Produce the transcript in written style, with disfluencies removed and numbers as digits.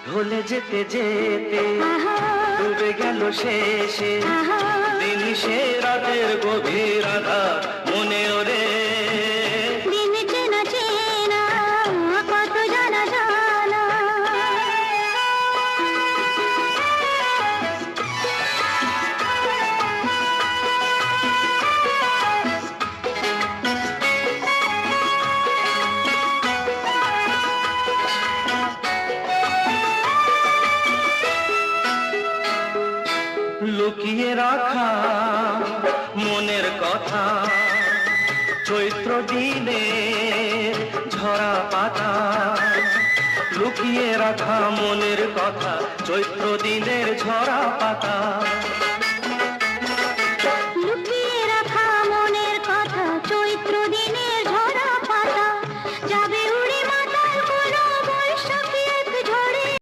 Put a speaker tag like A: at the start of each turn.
A: ঢলে যেতে যেতে ডুবে গেল শেষে দিনিশে রাতের গভীর আধার মনে ওরে
B: দিন চেনা চেনা কত জানা জানা
A: লুকিয়ে রাখা মনের কথা চৈত্র দিনের ঝরা পাতা লুকিয়ে রাখা মনের কথা চৈত্র দিনের ঝরা পাতা